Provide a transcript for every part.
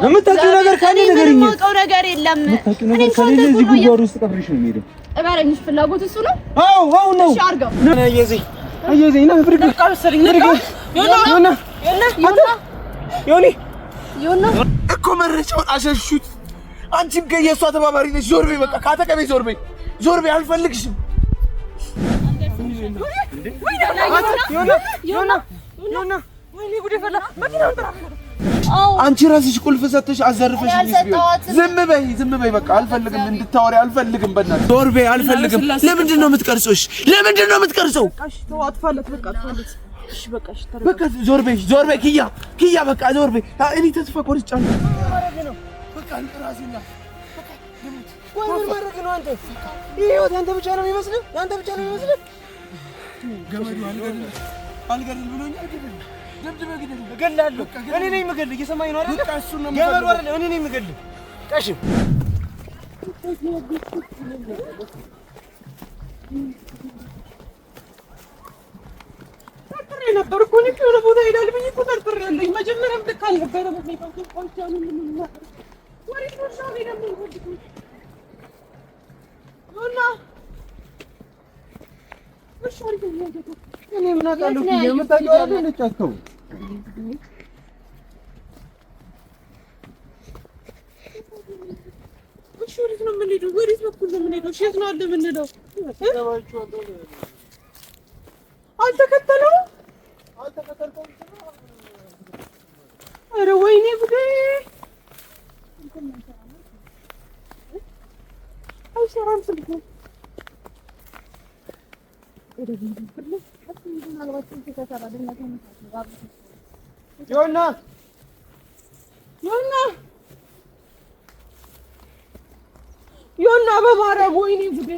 የምታውቂው ነገር ካለ ንገሪኝ። የማውቀው ነገር የለም። እኔ ከሌለ እዚህ ጉድጓድ ውስጥ ቀብሬሽ ነው የምሄደው። እባክሽ ፍላጎት እሱ ነው። አዎ ነው። እሺ አድርገው። አየዘኝ ነው ፍርግ ዮኒ እኮ መረጃውን አሸሹት። አንቺም የእሷ ተባባሪ ነሽ። ዞር በይ፣ በቃ ካጠገቤ ዞር በይ፣ ዞር በይ፣ አልፈልግሽም። አንቺ ራስሽ ቁልፍ ሰጥተሽ አዘርፈሽኝ። ዝም በይ በቃ አልፈልግም፣ እንድታወሪ አልፈልግም። በእናትሽ ዞር በይ፣ አልፈልግም። ለምንድን ነው የምትቀርጾሽ? ለምንድን ነው የምትቀርጸው? በቃ ዞር በይ ኪያ በቃ ዞር በይ። እኔ ተስፋ ቆርጫለሁ። በቃ ራሴና ወይ ምን ማድረግ ነው አንተ? ይሄ ህይወት ያንተ ብቻ ነው የሚመስልህ? ያንተ ብቻ ነው የሚመስልህ? ገመዱ አልገድል ብሎኛል። ደብድበህ ግደል። እገላለሁ። እኔ ነኝ የምገልህ። እየሰማኸኝ ነው አይደል? ገመዱ አይደል? እኔ ነኝ የምገልህ። ቀሽም ጠርጥሬ ነበር እኮ እኔ የሆነ ቦታ ሄዳል ብዬሽ እኮ ጠርጥሬያለሁ። መጀመሪያም ልክ አልነበረም። እኔ ምን አውቃለሁ? የምታውቂው አይደል? ልጫከው እሺ፣ ወዴት ነው የምንሄደው? ወዴት በኩል ነው የምንሄደው? እሺ፣ የት ነው አለ የምንሄደው? አልተከተለውም። ኧረ ወይኔ ጉዴ! አይሰራም ስልኩ። ዮና በማርያም ወይኔ ጉዴ!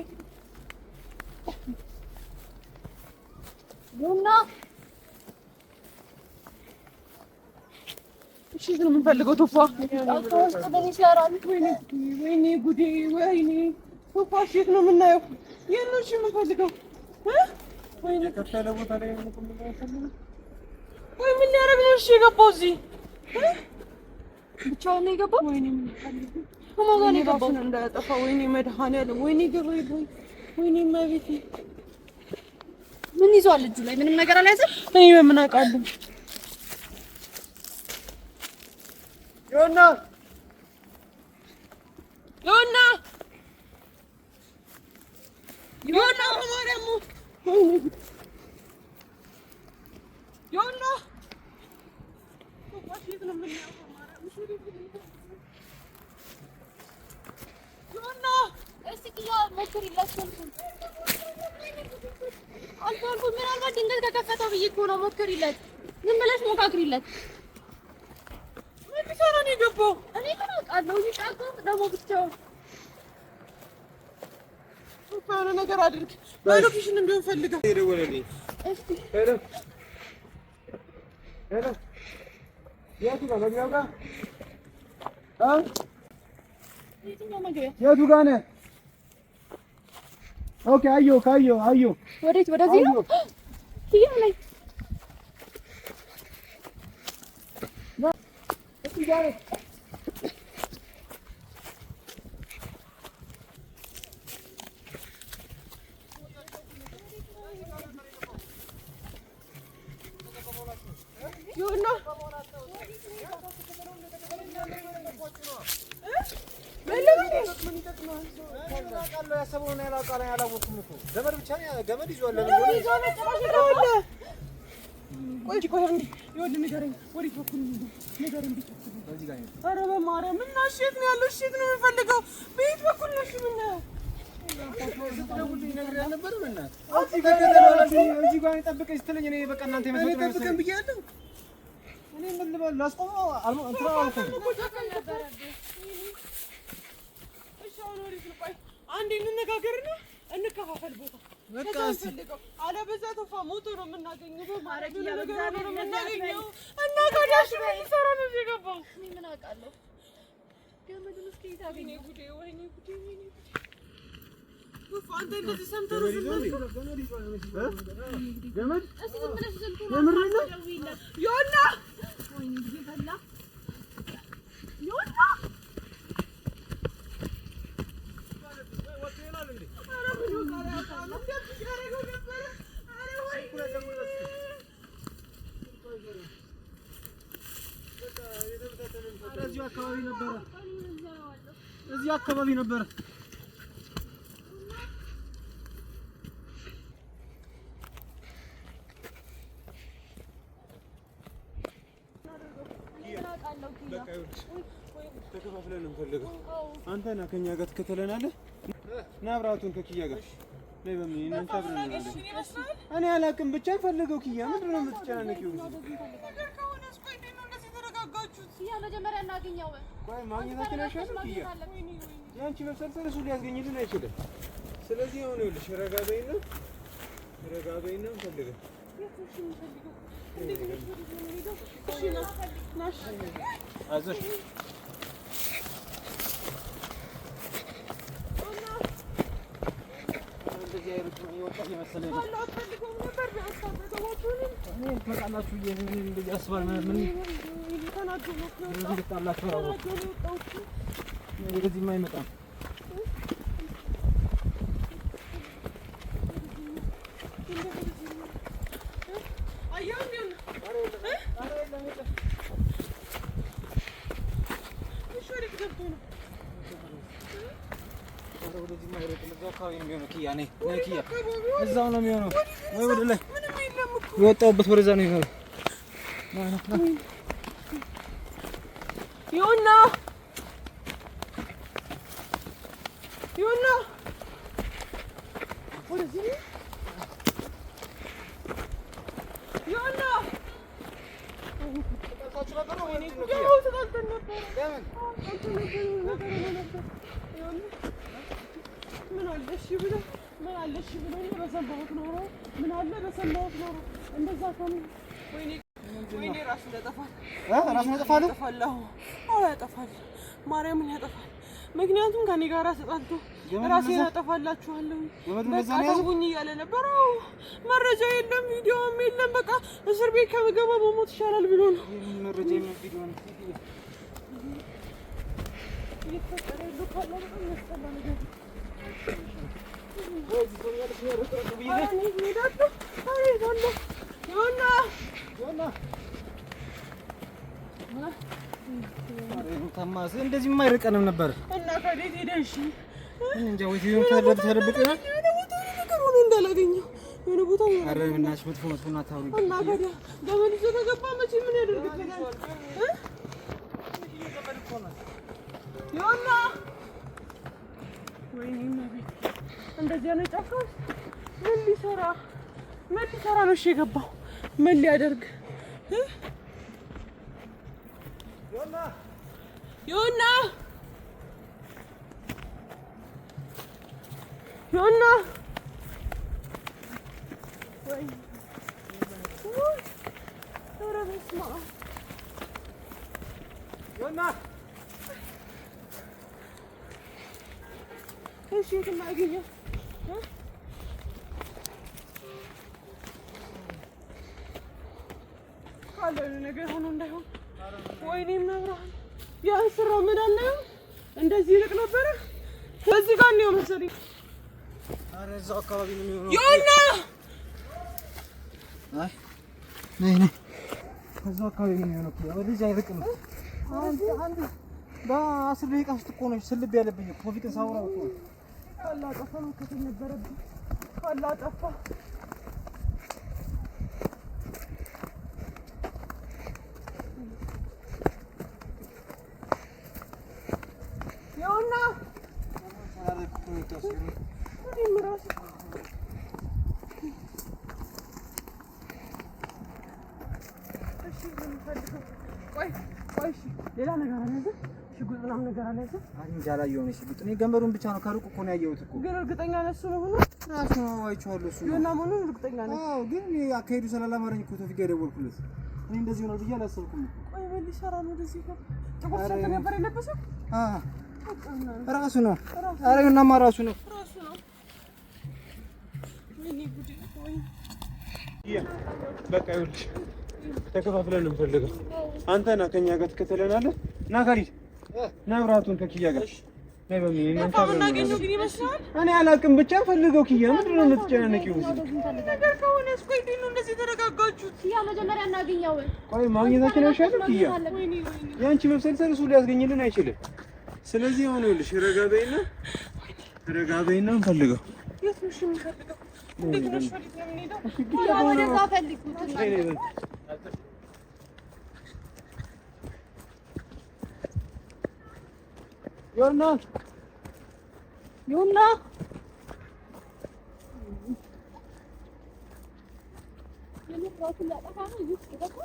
ዮና እሺ፣ ነው የምንፈልገው? ቶፋ ወይኔ ጉዴ! ወይኔ ቶፋ የት ነው የምናየው? የት ነው እሺ የምንፈልገው? ወይኔ ከተለ ቦታ ላይ ነው የምንፈልገው። ወይ ምን ያደርግ ነው? እሺ የገባው እዚህ ብቻውን ነው የገባው? ወይኔ ከማን ጋር ነው የገባው? እንዳያጠፋ ወይኔ መድኃኒዓለም! ወይኔ ገበይ! ወይኔ ማቤቴ! ምን ይዟል እጁ ላይ? ምንም ነገር አልያዘም። እኔ ምን አውቃለሁ? ዮና ማርያም! ዮና ወዴት ነው የምናየው? ዮና እስኪ ሞክሪላችሁ። አልኩ ምናልባት ድንገት ከከፈተው ብዬሽ እኮ ነው። ሞክሪለት፣ ዝም ብለሽ ሞካክሪለት። ምን ቢሰራ ነው የገባው? እኔ ምን አውቃለሁ? ይጫቀው ደግሞ ብቻውን የሆነ ነገር አድርግ። ሎኬሽን እንደው ፈልገው ይደወለልኝ። እስቲ ሄሎ የቱ ጋር መግቢያው ጋር የቱ ጋር ነህ? ኦኬ አየሁ። ወዴት? ወደዚህ ነው። ይሄ ላይ አንዴ እንነጋገርና እንከፋፈል ቦታ በቃ እስኪ አለበዛ ቶፋ ሞቶ ነው የምናገኘው። በማረግ ያበዛ ነው የምናገኘው። እና ታዲያሽ ምን ይሰራ ነው የገባው? እኔ ምን አውቃለሁ? ገመዱን እስኪ ታገኘ ጉዴ! ወይኔ ጉዴ! አንተ እንደዚህ ሰምተህ ነው ገመድ የምር ነው ዮና ወይ እንዴ ፈላ ዮና እዚህ አካባቢ ነበር ተከፋፍለን እንፈልገው አንተና ከኛ ጋር ትከተለናለህ ና አብራቱን ከኪያ ጋር ላይ በምን እናንተ አብረን እኔ አላውቅም ብቻ ፈልገው ኪያ ምንድን ነው የምትጨናነቂው ነገር ከሆነስ ቆይ እንዴት ነው እንደዚህ ተረጋጋችሁት ኪያ መጀመሪያ እናገኘው ቆይ ማግኘታችን አይሻልም ኪያ ያንቺ መሰልሰል እሱ ሊያስገኝልን አይችልም ስለዚህ አሁን ይኸውልሽ ረጋ በይና ፈልገው አይዞሽ እንደዚህ አይነት ይወጣ የመሰለኝ ነው ተጣላችሁ እንደዚህ አስባል ምን ተጣላችሁ ነው እንደዚህ የማይመጣ እዛው ነው የሚሆነው ወይ ወደ ላይ የወጣሁበት ወደዛ ነው የሚሆነው ዮና ወደዚህ ዮና ምን አለሽ ብሎ በሰንባውት ኖሮ ምን አለ በሰንባውት ኖሮ እንደዛ ከሆነ ወይኔ ራስ ያጠፋል ያጠፋል ማርያምን ያጠፋል ምክንያቱም ከኔ ጋር ተጣልቶ ራሴን አጠፋላችኋለሁ በቃ ተውኝ እያለ ነበር መረጃ የለም ቪዲዮም የለም በቃ እስር ቤት ከመገባ በሞት ይሻላል ብሎ ነው መረጃ የለም ቪዲዮ ነው ይፈጠራሉ ካለ በጣም ያስጠላ ነገር ታማስ እንደዚህ የማይርቀንም ነበር እና ከቤት ሄደሽ እንጃ ወይ ተደብቀና ነገር ሆኖ እንዳላገኘው የሆነ ቦታ አረ ምናሽ መጥፎና ታውሪ እና ታዲያ በመልሶ ተገባ መቼ ምን ያደርግልኛል ዮና ወይኔ ማቤት እንደዚህ ነው ጫካው ምን ሊሰራ ነው እሺ የገባው ምን ሊያደርግ ዮና ወይ ኧረ በስመ አብ ዮና እሺ የማገኘው ካለ ነገር ሆኖ እንዳይሆን ወይኔ መብራን ያንስራው ምን አለ እንደዚህ ይልቅ ነበር ከዚህ ጋር ነው መሰለኝ አረ እዛው አካባቢ ነው የሚሆነው ዮና አይ ነይ እዛው አካባቢ ነው የሚሆነው ወደዚህ አይርቅም አንድ በ10 ደቂቃ ውስጥ እኮ ነው ስልብ ያለብኝ እኮ ፊትን ሳውራው እኮ ካላ ጠፋ ነው ከተነበረብኝ ካላ ጠፋ ዮና ቆይ ሌላ ነገር አለ ሽጉጥ ምናምን ነገር አለ እንጂ አላየሁም ሽጉጥ እኔ ገመዱን ብቻ ነው ከሩቅ እኮ ነው ያየሁት እኮ ግን እርግጠኛ ነሽ ነው ሆኖ ራሱ ነው አይቼዋለሁ እሱ ዮና ምኑን እርግጠኛ ነሽ አዎ ግን አካሄዱ ስላላማረኝ እኮ ቶፊቅ ጋር ደወልኩለት እኔ እንደዚህ ነው ብዬ አላሰብኩም ቆይ ምን ሊሰራ ነው እንደዚህ ጋር ጥቁር ሰንተ ነበር የለበሰው ራሱ ነው አረ ዮናማ ራሱ ነው በቃ ይኸውልሽ ተከፋፍለን ነው የምፈልገው። አንተ ና ከኛ ጋር ትከተለናለህ። ና ካሪት ና ብራቱን ከኪያ ጋር ነይ በሚል እናንተ ግን ይመስላል። እኔ አላውቅም ብቻ ፈልገው ኪያ ምንድን ነው የምትጨናነቂው? ነገር ከሆነ እስኪ እንዴት ነው እንደዚህ ተረጋጋችሁት? ኪያ መጀመሪያ እናገኘው። ቆይ ማግኘታችን አይሻልም? ኪያ ያንቺ መብሰልሰል እሱ ሊያስገኝልን አይችልም። ስለዚህ አሁን ይኸውልሽ ረጋ በይና እንፈልገው። የት ነው የምንፈልገው? እንዴት ነው ፈልገው የምንሄደው? ወደዛ ፈልጉት። ዮና የምትራሱን ላጠፋ ነው ይህ ተደፋ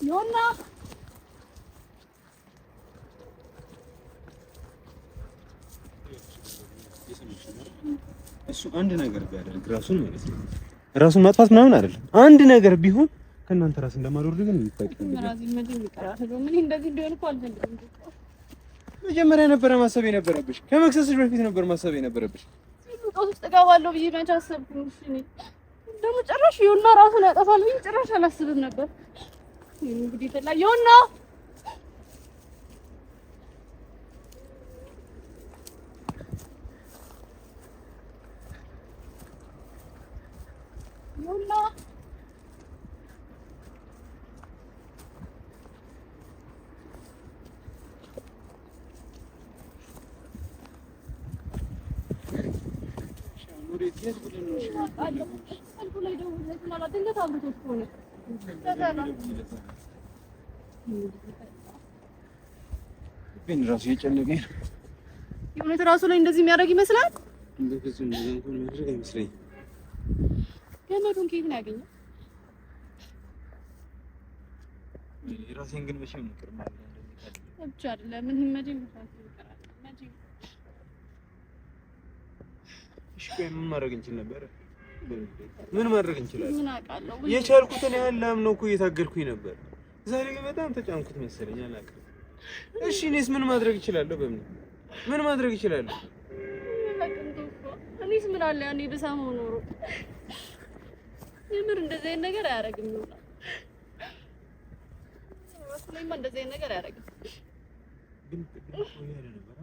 ዮና እሱ አንድ ነገር ቢያደርግ ራሱን ማለት ነው ራሱን ማጥፋት ምናምን አይደለም። አንድ ነገር ቢሆን ከእናንተ ራስ እንደማልወርድ ግን መጀመሪያ ነበረ ማሰብ የነበረብሽ። ከመክሰስሽ በፊት ነበር ማሰብ የነበረብሽ። ቃል ውስጥ እገባለሁ ብዬ መች አሰብኩኝ? ደግሞ ጭራሽ ዮና ራሱን ያጠፋል ብዬ ጭራሽ አላስብም ነበር። እንግዲህ ተላ ዮና ግን ራሱ የጨነቀኝ ነው። የእውነት ራሱ ላይ እንደዚህ የሚያደርግ ይመስላል። እንደዚህ እንደዚህ እንኳን ማድረግ አይመስለኝም። ገመዱን ከየት ነው ያገኘው? ራሴን ግን መቼም ምክር ማለት ነው ብቻ አይደለም። ምን ይመጀኝ ይፈራል መቼም። እሺ ቆይ ምን ማድረግ እንችል ነበር? ምን ማድረግ እንችላለን? ምን አውቃለሁ። የቻልኩትን ያህል ላምነው እኮ እየታገልኩኝ ነበር። ዛሬ ግን በጣም ተጫንኩት መሰለኝ። አላውቅም። እሺ እኔስ ምን ማድረግ እችላለሁ? ምን ማድረግ እችላለሁ? እኔስ ምን አለ ያኔ በሳመው ኖሮ የምር እንደዚህ አይነት ነገር አያደርግም ነው። ስለማ እንደዚህ አይነት ነገር አያደርግም። ግን ቆያለ ነበር።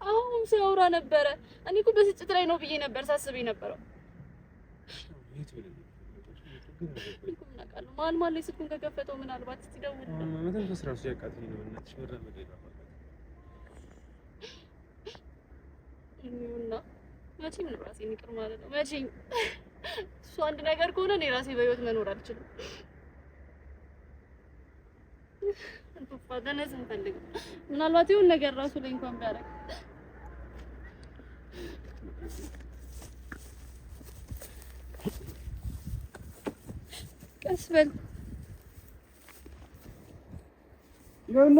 አሁን ሲያወራ ነበረ። እኔ እኮ በስጭት ላይ ነው ብዬ ነበር ሳስበኝ ነበረው። ማን ላይ ስልኩን ከከፈተው ምናልባት እስቲ ደውል። መተንፈስ ራሱ ያቃተኝ ነው። እናትሽ መራመድ ይላል እና መቼም ነው ራሴን ይቅር ማለት ነው። መቼም እሱ አንድ ነገር ከሆነ እኔ ራሴ በህይወት መኖር አልችልም። ተነስ እንፈልግ። ምናልባት ይሁን ነገር ራሱ ላይ እንኳን ቢያደርግ ቀስ በል ዮና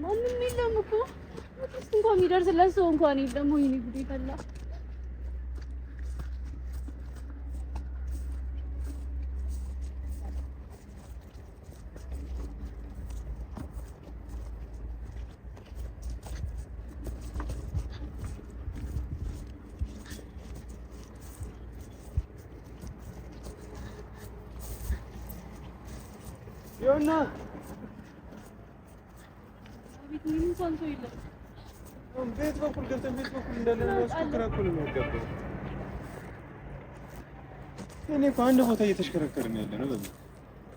ማንም የለም እኮ እስኪ እንኳን የሚደርስለት ሰው እንኳን የለም። ወይኔ ጉዴ ፈላ። ዮና ምንም ሳንቶ የለም። ቤት በኩል ገብተን ቤት በኩል እንዳለ ነው ያስከራከሩ ነው የሚገባው። እኔ እኮ አንድ ቦታ እየተሽከረከርን ያለ ነው። በዚህ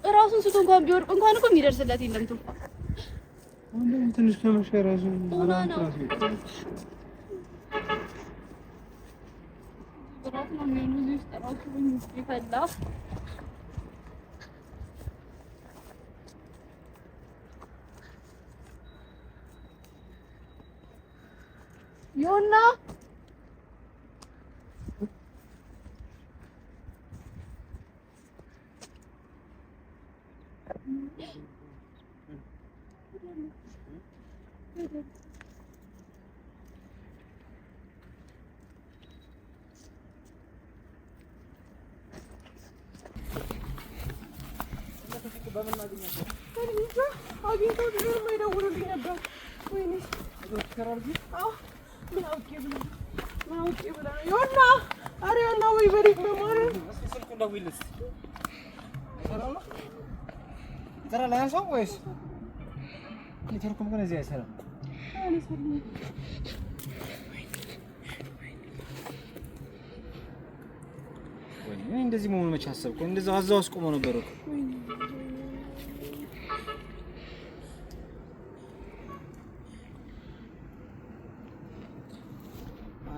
እራሱን ስቶ እንኳን ቢወርቅ እንኳን እኮ የሚደርስለት የለም። ትንፋ ወንድም ትንሽ ከመሸራዙ ነው የሚሉት ተራሱ ይፈላ ዮና እንደዚህ መሆኑ መች አሰብኩ? እንደዛ አዛው አስቆሞ ነበር እኮ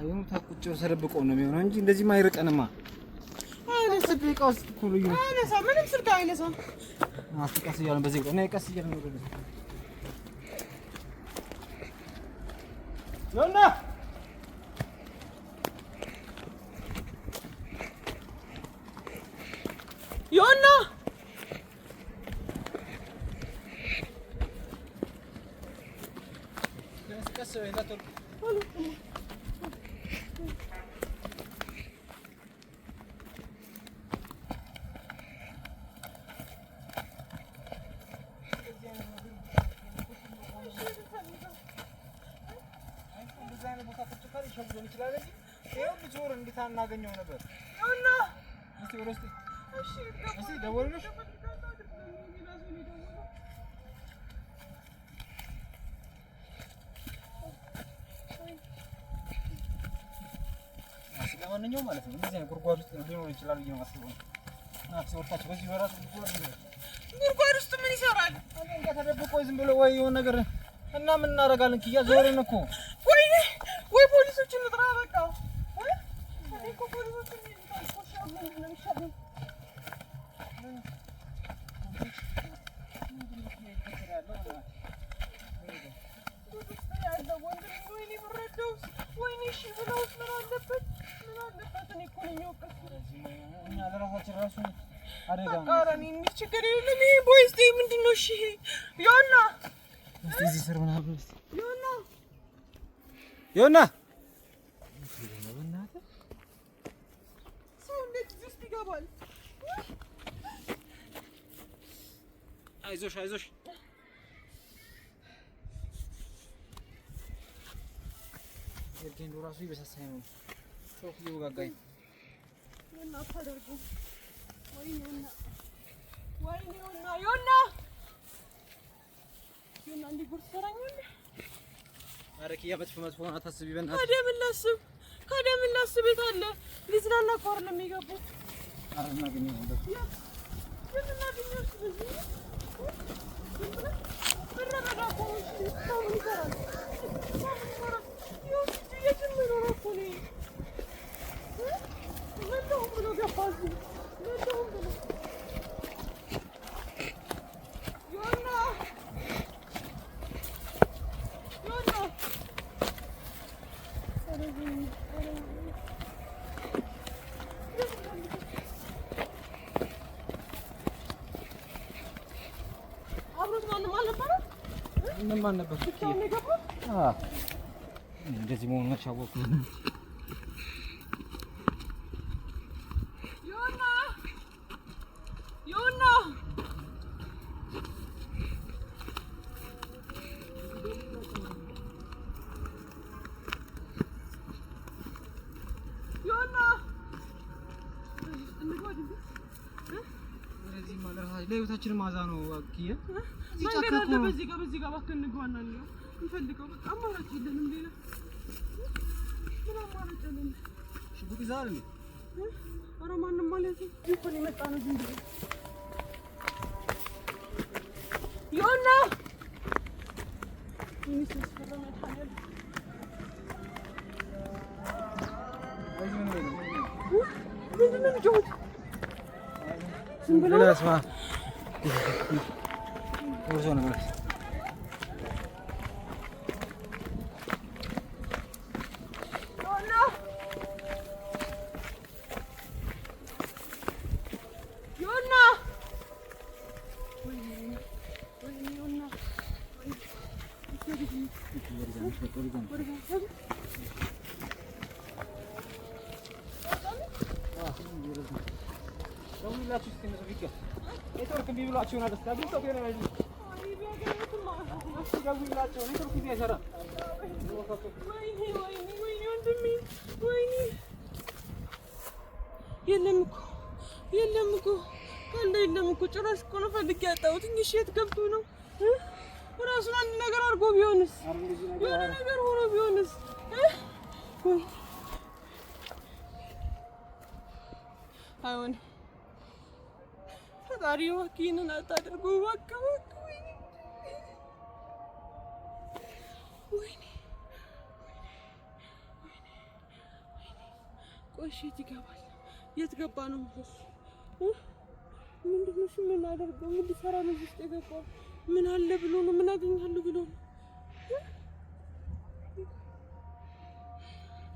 አዩም ታቁጭ ተደብቆ ነው የሚሆነው እንጂ እንደዚህ ማይርቀንማ አይነስ ደቂቃው እኮ ልዩ አይነሳ ምንም ስልክ አይነሳ አፍቀስ ይያለን በዚህ ነው ቀስ ይያለን ነው ዮና ዮና ቀስ ወይ እንዳትወርቅ እናገኘው ነበር እና እስቲ ወረስቲ እሺ ደወልልሽ ለማንኛውም ማለት ነው እንደዚህ ጉርጓድ ውስጥ ሊኖር ይችላል ብዬ ነው አስበው እና ሲወጣች በዚህ ወራት ጉርጓድ ውስጥ ምን ይሰራል አንተ ተደብቆ ዝም ብሎ ወይ የሆነ ነገር እና ምን እናደርጋለን ኪያ ዞርን እኮ ወይ ፖሊሶችን እንጥራ በቃ ዮና አይዞሽ አይዞሽ የርጌን ራሱ ይበሳሳይ ነው ሶፍ ይወጋጋኝ ዮና ታደርጉ ዮና እንዴ ጉርስ ሰራኛል አረኪያ መጥፎ አታስቢ በእናትህ ከደም ላስብ ቤት አለ ሊዝናና ቆር ነው የሚገቡት አረና ግን ነበር ማን ነበር እንደዚህ መሆኑን አወኩ ዮና ለህይወታችን ማዛ ነው አኪየ ይጫከኩ በዚህ ጋር ባከን እንግባና ነው እንፈልገው በቃ አማራጭ የለንም ሌላ ምን አማራጭ አለን ሽጉጥ ይዛል እንዴ ኧረ ማንንም ማለት ይሁን ይመጣ ነው ዝም ብሎ ዮና የለም እኮ ካለ የለም እኮ ጭራሽ እኮ ነው ፈልጌ ያጣሁት። እሺ የት ገብቶ ነው? ራሱን አንድ ነገር አድርጎ ቢሆንስ? የሆነ ነገር ሆኖ ቢሆንስ? ወይ አይሆንም። ፈጣሪ እባክህ ይህንን አታድርገው እባክህ። ወይኔ ቆይ እሺ የት ይገባል? የት ገባ ነው ማለት? ምንድን ነው? ምን አደርገው? ምን ሊሰራ ነው ውስጥ የገባው? ምን አለ ብሎ ነው? ምን አገኛለሁ ብሎ ነው?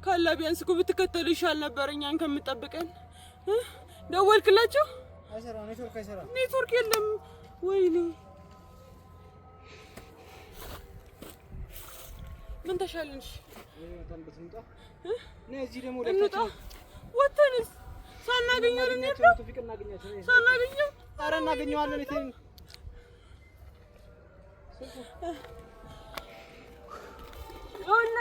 ካላ ቢያንስ እኮ ብትከተሉ ይሻል ነበር እኛን ከምጠብቀን። ደወልክላቸው? አይሰራ ኔትወርክ የለም። ወይኔ ምን ተሻለንሽ? ወተንስ ሳናገኘው ልንሄድ ነው? ሳናገኘው? ኧረ እናገኘዋለን። ዮና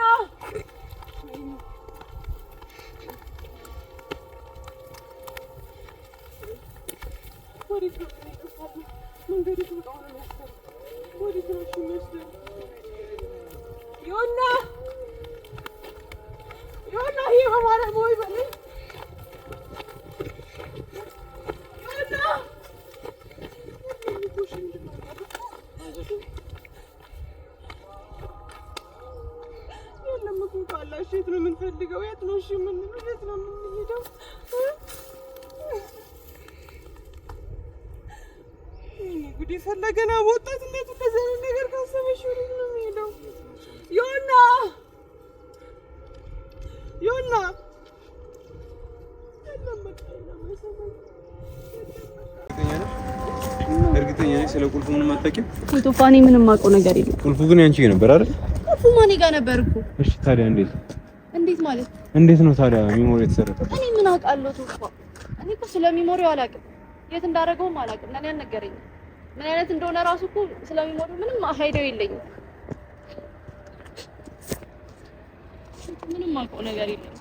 ወዴት ነው የሚወስደው? መንገዱ በጣም ነው የሚያስፈራው። ወዴት ነው የሚወስደው? ዮና ይሄ በማለት ወይ በለኝ። የለም እኮ ካላሽ የት ነው የምንፈልገው? የት ነው እሺ የምንለው? የት ነው የምንሄደው? ጉድ የፈለገና በወጣትነቱ እንደዚህ አይነት ነገር ካሰበሽ ወዴት ነው የሚሄደው? ዮና እርግጠኛ ነኝ ስለ ቁልፉ ምንም አታውቂም? ቶፋኒ ምንም የማውቀው ነገር የለም። ቁልፉ ግን ያንቺ ነበር አይደል? ቁልፉ ማን ጋር ነበር እኮ። እሺ ታዲያ እንዴት ማለት እንዴት ነው ታዲያ ሚሞሪ የተሰረቀው? እኔ ምን አውቃለሁ ቶፋ። እኔ እኮ ስለ ሚሞሪው አላውቅም፣ የት እንዳደረገውም አላውቅም። ለኔ አልነገረኝም። ምን አይነት እንደሆነ ራሱ እኮ ስለ ሚሞሪው ምንም አይዲያው የለኝም። ምንም የማውቀው ነገር የለም።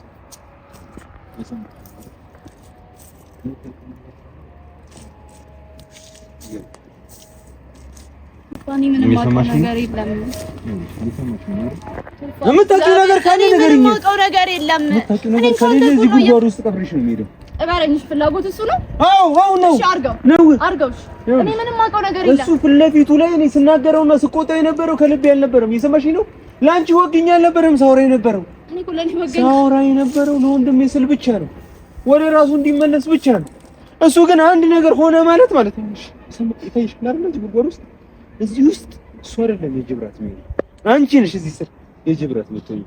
ቶፋኒ ምንም የማውቀው ነገር የለም። የምታውቂው ነገር ካለ ንገሪኝ። የማውቀው ነገር የለም። እኔ ካለ እዚህ ጉዳይ ውስጥ ቀብሬሽ ነው የምሄደው። እባክሽ ፍላጎት እሱ ነው? አዎ ነው። እሺ አርገው። እኔ ምንም የማውቀው ነገር የለም። እሱ ፊት ለፊቱ ላይ እኔ ስናገረውና ስቆጣው የነበረው ከልቤ አልነበረም። የሰማሽኝ ነው? ላንቺ ወግኛ አልነበረም ሳውራ የነበረው። እኔ እኮ ለኔ ወግኛ ሳውራ የነበረው ለወንድሜ ስል ብቻ ነው፣ ወደ ራሱ እንዲመለስ ብቻ ነው። እሱ ግን አንድ ነገር ሆነ ማለት ነው። ይታይሽ አይደል? እዚህ ጉድጓድ ውስጥ እዚህ ውስጥ እሱ አይደለም የጅብራት ነው፣ አንቺ ነሽ እዚህ ስር የጅብራት የምትሆኚው።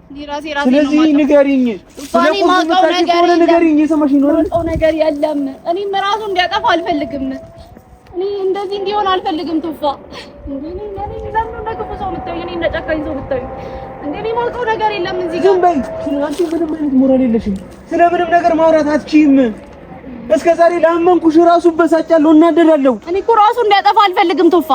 ስለዚህ ንገሪኝ፣ ቶፋኒ ማውቀው ነገር ንገሪኝ። የሰማሽኝ ነው? ማውቀው ነገር የለም። እኔም ራሱ እንዲያጠፋ አልፈልግም። እኔ እንደዚህ እንዲሆን አልፈልግም። ቶፋ እኔ ለምን እንደክፉ ሰው ልታዩ፣ እኔ እንደጨካኝ ሰው ልታዩ። እኔ ማውቀው ነገር የለም እዚህ ጋር። ዝም በይ። አንቺ ምንም አይነት ሞራል የለሽም። ስለ ምንም ነገር ማውራት አትችይም። እስከ ዛሬ ላመንኩሽ ራሱ በሳጫለሁ፣ እናደዳለሁ። እኔ እኮ ራሱ እንዲያጠፋ አልፈልግም ቶፋ።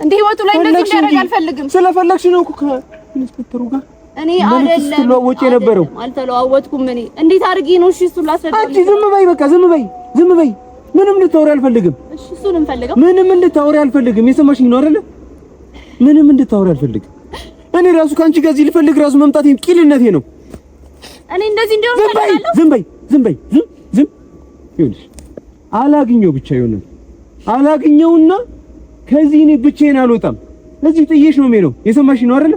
እንደ ህይወቱ ላይ እንደዚህ እንዲያደርግ አልፈልግም። ስለፈለግሽ ነው እኮ ከኢንስፔክተሩ ጋር እኔ አይደለም ትለዋወጪ የነበረው። አልተለዋወጥኩም። እኔ እንዴት አድርጌ ነው? እሺ እሱን ላስረዳኝ። አንቺ ዝም በይ፣ በቃ ዝም በይ። ምንም እንድታወሪ አልፈልግም። እሺ እሱን እንፈልገው። ምንም እንድታወሪ አልፈልግም። የሰማሽኝ ነው አይደለ? ምንም እንድታወሪ አልፈልግም። እኔ ራሱ ካንቺ ጋር እዚህ ልፈልግ ራሱ መምጣቴ ቂልነቴ ነው። እኔ እንደዚህ እንዲሆን ፈልጋለሁ። ዝም በይ። ይኸውልሽ አላግኘው ብቻ ይሆናል። አላግኘውና ከዚህ እኔ ብቻዬን አልወጣም። ለዚህ ጥዬሽ ነው የምሄደው። የሰማሽ ነው አይደል?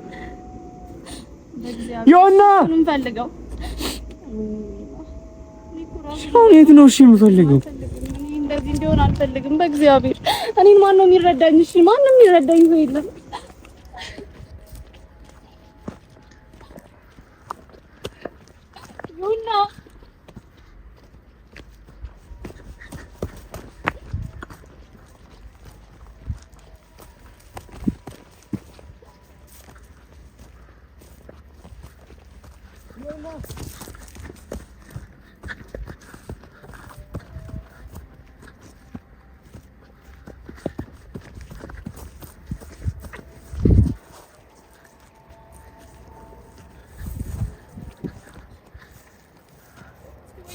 ዮና ምን ፈልገው? የት ነው እሺ የምፈልገው? እንደዚህ እንዲሆን አልፈልግም። በእግዚአብሔር እኔን ማን ነው የሚረዳኝ? እሺ ማንም የሚረዳኝ ሰው የለም። ዮና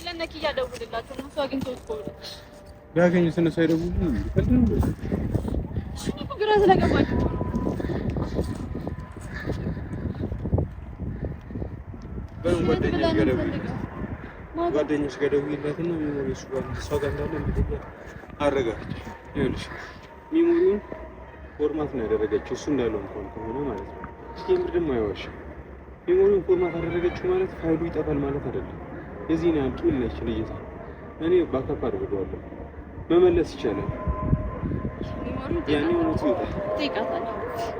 ለነኪ ያደውልላችሁ ነው ሰው አግኝቶት ቆሎ ያገኙት እነሱ አይደውሉም። እሺ ግራ ስለገባኝ ጓደኞች ጋር ደውይላትና ሚሞሪውስ ጋር ሰው ጋር እንዳለ እንግዲህ አረጋግጥ። ይኸውልሽ ሚሞሪውን ፎርማት ነው ያደረገችው እሱ እንዳለው እንኳን ከሆነ ማለት ነው። የምር ደግሞ አይዋሽም። ሚሞሪውን ፎርማት አደረገችው ማለት ፋይሉ ይጠፋል ማለት አይደለም። የዚህ ነው ቂል ነች ልጅቷ። እኔ ባካፕ አድርገዋለሁ መመለስ ይቻላል። ያኔ ነው ትይቃታል።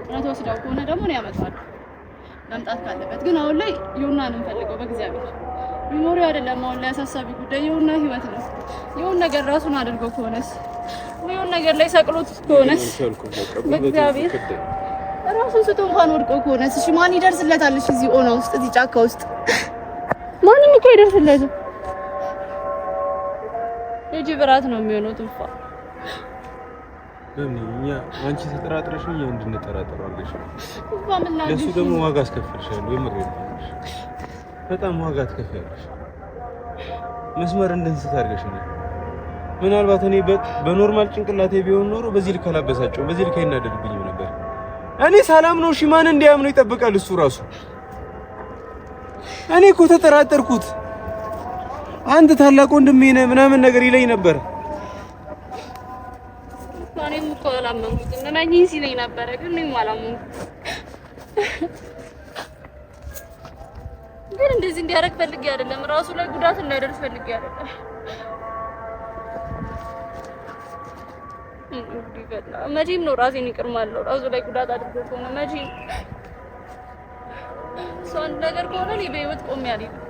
እውነት ወስዳው ከሆነ ደግሞ ነው ያመጣው መምጣት ካለበት። ግን አሁን ላይ ዮናን እንፈልገው በእግዚአብሔር። ሚሞሪው አይደለም አሁን ላይ አሳሳቢ ጉዳይ የዮና ህይወት ነው። የሆነ ነገር ራሱን አድርገው ከሆነስ ወይ የሆነ ነገር ላይ ሰቅሎት ከሆነስ በእግዚአብሔር ራሱን ስቶ እንኳን ወድቆ ከሆነስ እሺ ማን ይደርስለታል? እሺ እዚህ ኦና ውስጥ እዚህ ጫካ ውስጥ ማንም እኮ አይደርስለትም። የጅብ ራት ነው የሚሆነው ትንፋ እኛ አንቺ ተጠራጥረሽ ነው እንድንጠራጠር አድርገሽ ትንፋ ምን ላድርግ? ለሱ ደግሞ ዋጋ አስከፍልሻለሁ። የምሬን ነው። በጣም ዋጋ አትከፍያለሽ። መስመር እንደንስት አድርገሽ ነው። ምናልባት እኔ በኖርማል ጭንቅላቴ ቢሆን ኖሮ በዚህ ልክ አላበሳጨው፣ በዚህ ልክ አይናደድብኝም ነበር። እኔ ሰላም ነው እሺ ማን እንዲያምኑ ይጠብቃል እሱ ራሱ። እኔ እኮ ተጠራጠርኩት። አንተ ታላቅ ወንድሜ ነህ ምናምን ነገር ይለኝ ነበር። እኔም እኮ አላመንኩትም። እመኚኝ ሲለኝ ነበረ ግን እኔም አላመንኩትም። ግን እንደዚህ እንዲያደርግ ፈልጌ አይደለም፣ ራሱ ላይ ጉዳት እንዳይደርስ ፈልጌ አይደለም። መቼም ነው ራሴን ይቅር ማለው ራሱ ላይ ጉዳት አድርጎ ከሆነ መቼም ሰው አንድ ነገር ከሆነ እኔ በህይወት ቆሜ አልሄድም።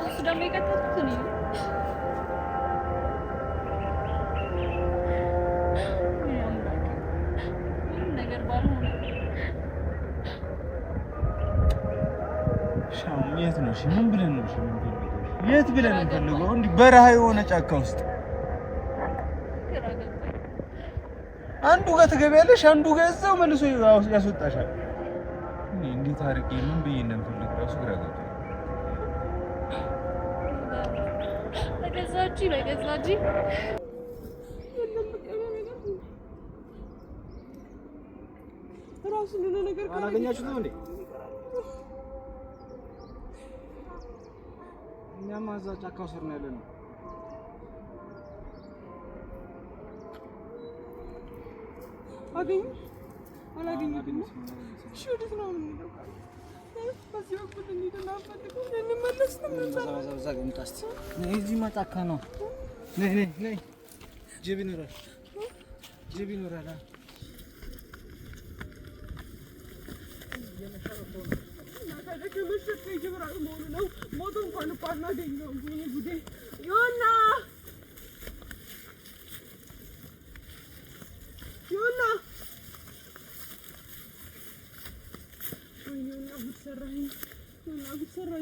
እሱ ደግሞ የቀጠልኩት እኔ ነገር ባልሆነ የት ነው? እሺ ምን ብለን ነው? እሺ የት ብለን እንፈልገው? እንዲህ በረሃ የሆነ ጫካ ውስጥ አንዱ ጋር ትገቢያለሽ፣ አንዱ ጋር እዛው መልሶ ያስወጣሻል። እንዴት አድርጌ ምን ብዬ እንደምፈልግ ራሱ ግራ ገባኝ። ለገዛጂ ራሱ ለነ ነገር አላገኛችሁትም እንዴ? እኛማ እዛ ጫካው ስር ነው ያለነው። አላገኘሁትም። እሺ ወዴት ነው የምንሄደው? በዚህ በኩል እንሂድና እንፈልገው እንመለስ ነው። እዛ ጋር እንጣስት እዚህማ ጫካ ነው። ነይ ጅብ ይኖራል። ሞቶ እንኳን እኮ አናገኘውም። ጉዴ ዮና ጉድ ሰራኝ።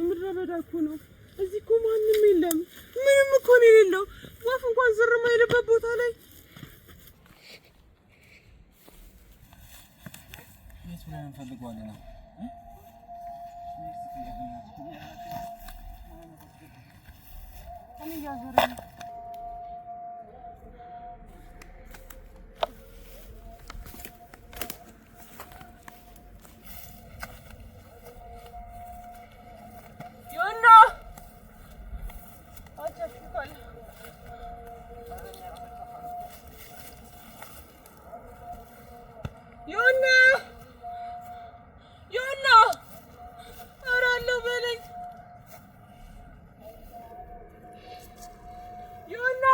ምድረ በዳ እኮ ነው። እዚህ እኮ ማንም የለም። ምንም እኮ ነው የሌለው። ወፍ እንኳን ዝር የማይልበት ቦታ ላይ የት ብለን እንፈልገዋለን? እኔ እያዞረኝ ዮና ኧረ አለው በለኝ ዮና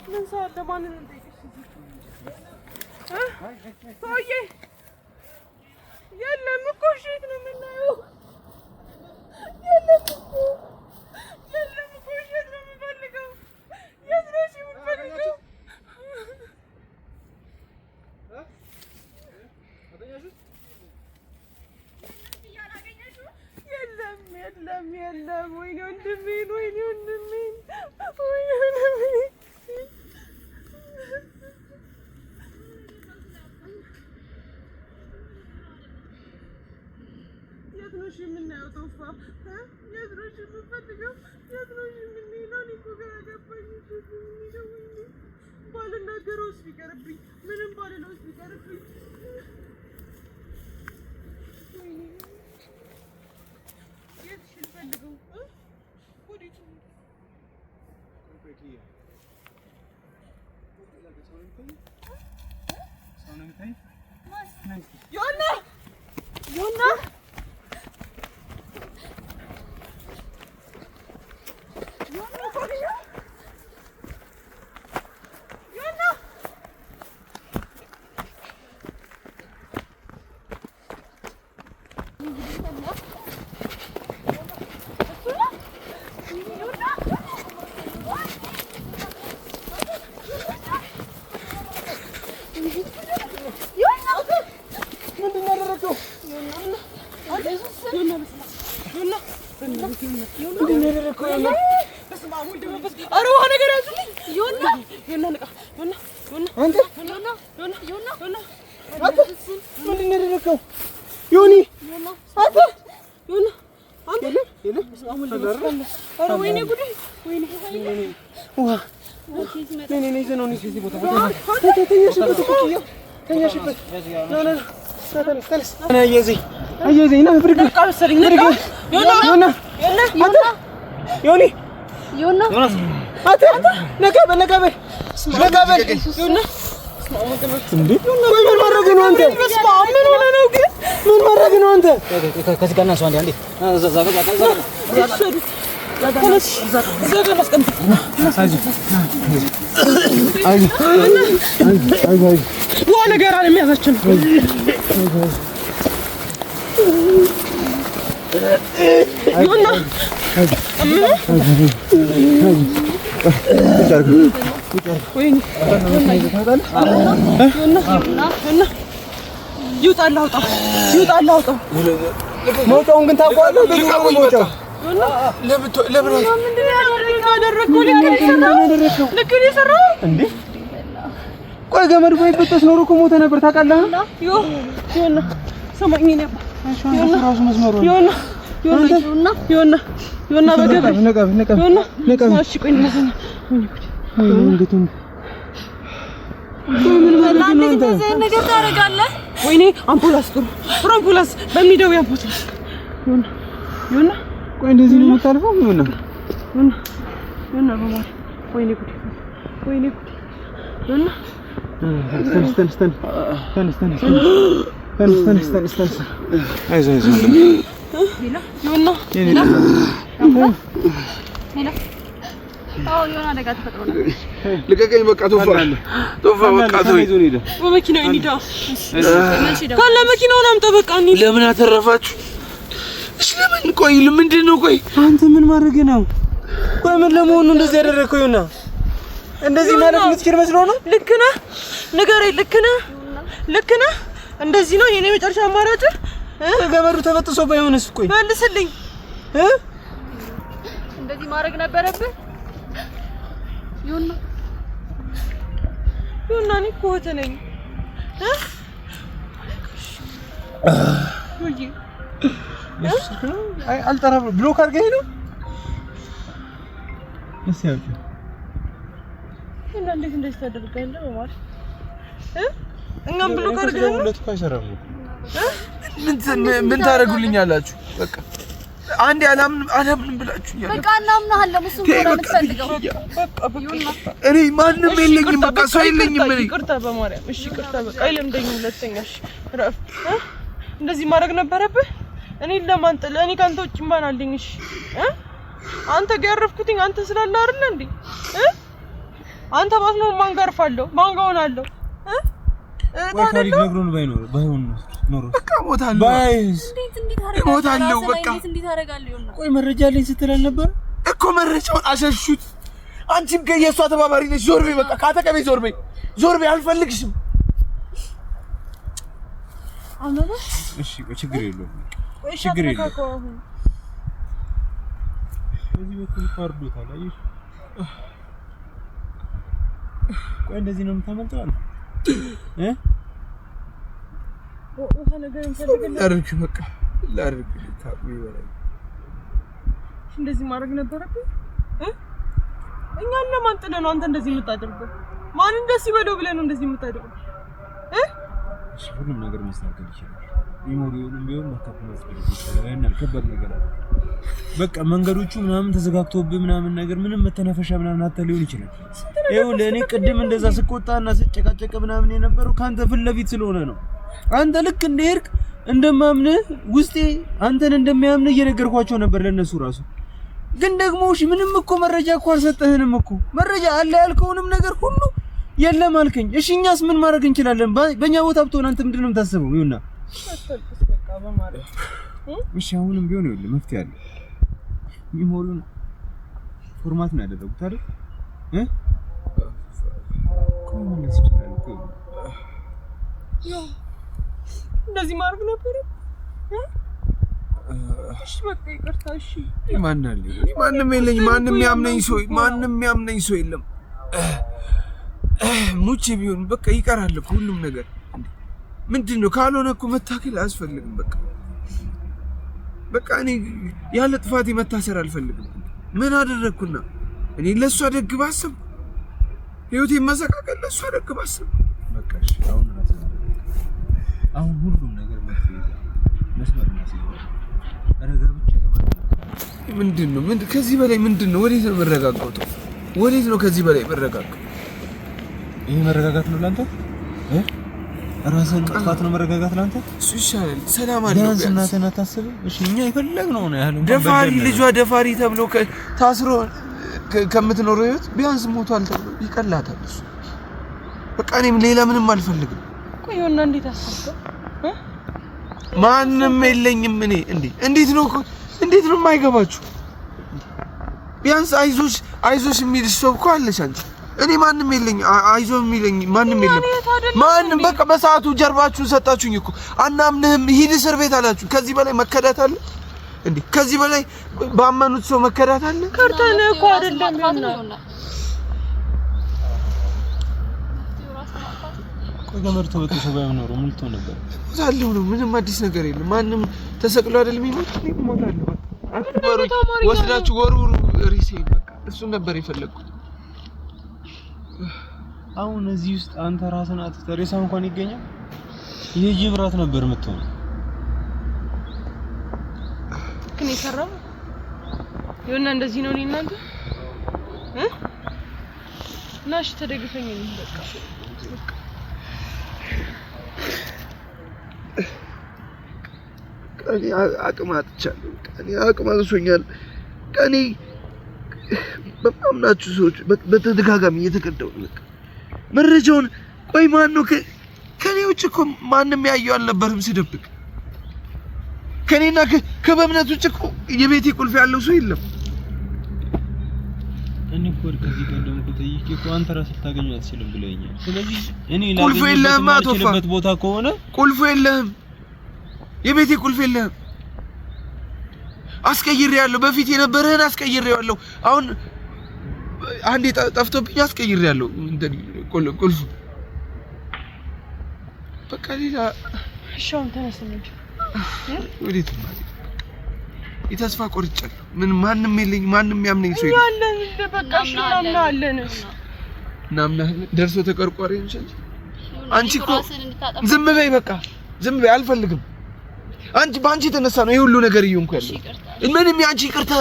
ምን ሰው አለ ማንን እንጠይቅሽ ሰውዬ የለም እኮ እሸት ነው የምናየው የለም እኮ እሸት ነው የምፈልገው የት ነሽ የምትፈልገው የለም ወይኔ ወንድሜን የት ነሽ የምናየው ቶፋ የት ነሽ የምፈልገው የት ነሽ የምንሄደው እኔ እኮ ግራ ገባኝ ባልናገረውስ ቢቀርብኝ ምንም ባልለውስ ቢቀርብኝ የት እሺ ልፈልገው ወዴት ዮና መውጫውን ግን ታውቀዋለህ? መውጫው ቆይ ገመድ ባይበጠስ ኖሮ እኮ ሞተ ነበር ታውቃለህ? ሰማኝ ወይኔ አምቡላንስ በሚደው ያምፖት ዮና ቆይ እንደዚህ ነው የምታልፈው? ዮና በማር ወይኔ ጉድ ዮና ተነስ አይዞህ ዮና አደጋ ተፈጥሮ ነው። ልቀቀኝ በቃ ቶፋ በቃ ተወኝ። በመኪናው እንሂዳ ካለ መኪናውን አምጣ በቃ እንሂድ። ለምን አተረፋችሁ? እሺ ለምን? ቆይ ምንድን ነው? ቆይ አንተ ምን ማድረግ ነው? ቆይ ምን ለመሆኑ እንደዚህ ያደረከው? ዮና እንደዚህ ማለት የምትችል መስሎ ነው? ልክ ነህ፣ ንገረኝ። ልክ ነህ። እንደዚህ ነው የኔ መጨረሻ አማራጭ? ገመዱ ተበጥሶ ባይሆንስ? ቆይ መልስልኝ። እንደዚህ ማድረግ ነበረብህ ዮና እኔ እኮ እህትህ ነኝ። አይ አልጠራም ብሎክ አድርገኝ ነው። እሺ ያው እና እንዴት እንደዚህ ታደርጋለህ? በማለት እኛም ብሎ ካርገን ሁለት ካይሰራም ምን ታረጉልኛላችሁ? በቃ አንዴ አላምንም ብላችሁኛል። በቃ እናምናለን። እሱም ነው የምትፈልገው። እኔ ማንም የለኝም። በቃ ሰው የለኝም። እኔ ይቅርታ በማርያም እሺ፣ ይቅርታ በቃ አይለምደኝ። ሁለተኛሽ ረፍ እንደዚህ ማድረግ ነበረብህ። እኔ ለማን ጥለህ እኔ ካንተ ውጭ ማን አለኝ? እሺ አንተ ጋርፍኩትኝ አንተ ስላለ አይደል እንዴ? አንተ ባትኖር ማን ጋርፋለሁ? ማን ጋር ሆናለሁ? ወይ ታሪክ ነግሮን ባይሆን ኖሮ በቃ ሞታለሁ። ባይስ ሞታለሁ። በቃ እንዴት አደርጋለሁ? ቆይ መረጃ አለኝ ስትለን ነበር እኮ መረጃውን አሸሹት። አንቺም ከየሷ ተባባሪ ነሽ። ዞር በይ በቃ ካተቀበ ዞር በይ አልፈልግሽም። አመና እሺ ችግር የለውም ችግር የለውም። እዚህ በኩል ፈርዶታል። አይሽ ቆይ እንደዚህ ነው የምታመልጠው አለ ውሃ ነገር እንፈልጋለን። ላድርግ በቃ ላድርግ ታውቁ ይበላል። እንደዚህ ማድረግ ነበረብኝ። እኛን ለማን ጥለህ ነው አንተ እንደዚህ የምታደርገው? ማን ደስ ይበለው ብለህ ነው እንደዚህ የምታደርገው? እሺ ሁሉም ነገር መስተካከል ይችላል። ሚሞሪውንም ቢሆን ማካፈል ይችላል። ከባድ ነገር አለ። በቃ መንገዶቹ ምናምን ተዘጋግቶብህ ምናምን ነገር ምንም መተናፈሻ ምናምን አጣ ሊሆን ይችላል። ይኸው ለኔ ቅድም እንደዛ ስቆጣና ስጨቃጨቅ ምናምን የነበረው ካንተ ፊት ለፊት ስለሆነ ነው። አንተ ልክ እንደሄድክ እንደማምንህ ውስጤ አንተን እንደሚያምንህ እየነገርኳቸው ነበር ለነሱ ራሱ። ግን ደግሞ እሺ ምንም እኮ መረጃ እኮ አልሰጠህንም እኮ መረጃ አለ ያልከውንም ነገር ሁሉ የለም አልከኝ። እሺ እኛስ ምን ማድረግ እንችላለን? በእኛ ቦታ ብትሆን አንተ ምንድን ነው የምታስበው? ይሁንና በቃ በማለት እሺ አሁንም ቢሆን ይኸውልህ መፍትሄ አለ። ሚሞሪውን ፎርማት ነው ያደረጉት አይደል? ኮምፕሊት ይችላል እኮ ያው እንደዚህ ማድረግ ነበር። እሺ በቃ ይቅርታ። እሺ ማን አለ? ማንም የለኝ። ማንም ያምነኝ ሰው የለም። ሙቼ ቢሆን በቃ ይቀራል እኮ ሁሉም ነገር። ምንድነው ካልሆነ እኮ መታከል አያስፈልግም። በቃ እኔ ያለ ጥፋቴ መታሰር አልፈልግም። ምን አደረግኩና እኔ ለሷ ደግ ባሰብ ህይወቴ መሰቃቀል ለሷ ደግ ባሰብ በቃ እሺ አሁን ሁሉም ነገር መስመር ረጋ ብቻ ምንድነው ከዚህ በላይ ምንድነው? ወዴት ነው መረጋጋቱ? ወዴት ነው ከዚህ በላይ መረጋጋቱ? ይሄ መረጋጋት ነው ላንተ? ራስን ጥፋት ነው መረጋጋት ላንተ? እሱ ይሻላል። ሰላም አለ ቢያንስ እናንተና ታስብ። እሺ እኛ የፈለግነው ነው ያለው። ደፋሪ ልጇ ደፋሪ ተብሎ ታስሮ ከምትኖረው ህይወት ቢያንስ ሞቷል ተብሎ ይቀላታል እሱ። በቃ እኔም ሌላ ምንም አልፈልግም። ቆይና እንዴት አሰብከው? ማንም የለኝም እኔ እንዴት ነው የማይገባችሁ? ቢያንስ አይዞሽ የሚልሽ ሰው እኮ አለሽ አንቺ። እኔ ማንም የለኝ። አይዞ የሚለኝ ማንም የለም። ማንም በቃ በሰዓቱ ጀርባችሁን ሰጣችሁኝ እኮ አናምንህም ሂድ እስር ቤት አላችሁ። ከዚህ በላይ መከዳት አለ እንዴ? ከዚህ በላይ ባመኑት ሰው መከዳት አለ? ከርተነ እኮ አይደለም ይሆናል። ቆይ ገመርቶ በተሰ ባይኖር ምን ልትሆን ነበር? ዛለው ነው። ምንም አዲስ ነገር የለም። ማንም ተሰቅሎ አይደለም የሚሞት። እኔ እሞታለሁ። አትበሩኝ። ወስዳችሁ ወሩሩ ሪሴን በቃ እሱን ነበር የፈለኩት። አሁን እዚህ ውስጥ አንተ ራስን አጥፍተህ ሬሳ እንኳን ይገኛል። ይሄ ጅብራት ነበር የምትሆነው። ግን ይሰራው ይሁንና እንደዚህ ነው እናንተ ናሽ ተደግፈኝ ነው በቃ ቀኔ አቅም አጥቻለሁ። ቀኔ አቅም አንሶኛል። ቀኔ በጣም ናችሁ ሰዎች በተደጋጋሚ እየተቀደው ነው። መረጃውን ቆይ ማን ነው ከኔ ውጭ እኮ ማንም ያየው አልነበርም ስደብቅ። ከኔና ከበእምነት ውጭ እኮ የቤቴ ቁልፍ ያለው ሰው የለም። እኔ እኮ ከዚህ ጋር ደግሞ ተጠይቄ እኮ አንተ ራስህ ልታገኘው አትችልም ብለኸኛል። ስለዚህ እኔ ቁልፍ የለህም አትወፋበት ቦታ ከሆነ ቁልፍ የለህም፣ የቤቴ ቁልፍ የለህም። አስቀይሬያለሁ። በፊት የነበረህን አስቀይሬዋለሁ። አሁን አንዴ ጠፍቶብኝ አስቀይሬያለሁ ቁልፉ። በቃ ሌላ እሻውን ተነስተኝ ወዴት ማለት የተስፋ ቆርጫለሁ። ምን ማንም የለኝ፣ ማንም ያምነኝ ሰው የለም። ያለን በቃ እሺ እናምናለን። እናምናለን። ደርሶ ተቀርቋሪ እንጂ አንቺ እኮ ዝም በይ በቃ ዝም በይ አልፈልግም አንቺ ባንቺ ተነሳ ነው ይሄ ሁሉ ነገር እየሆንኩ ያለው ምንም ያንቺ ይቅርታ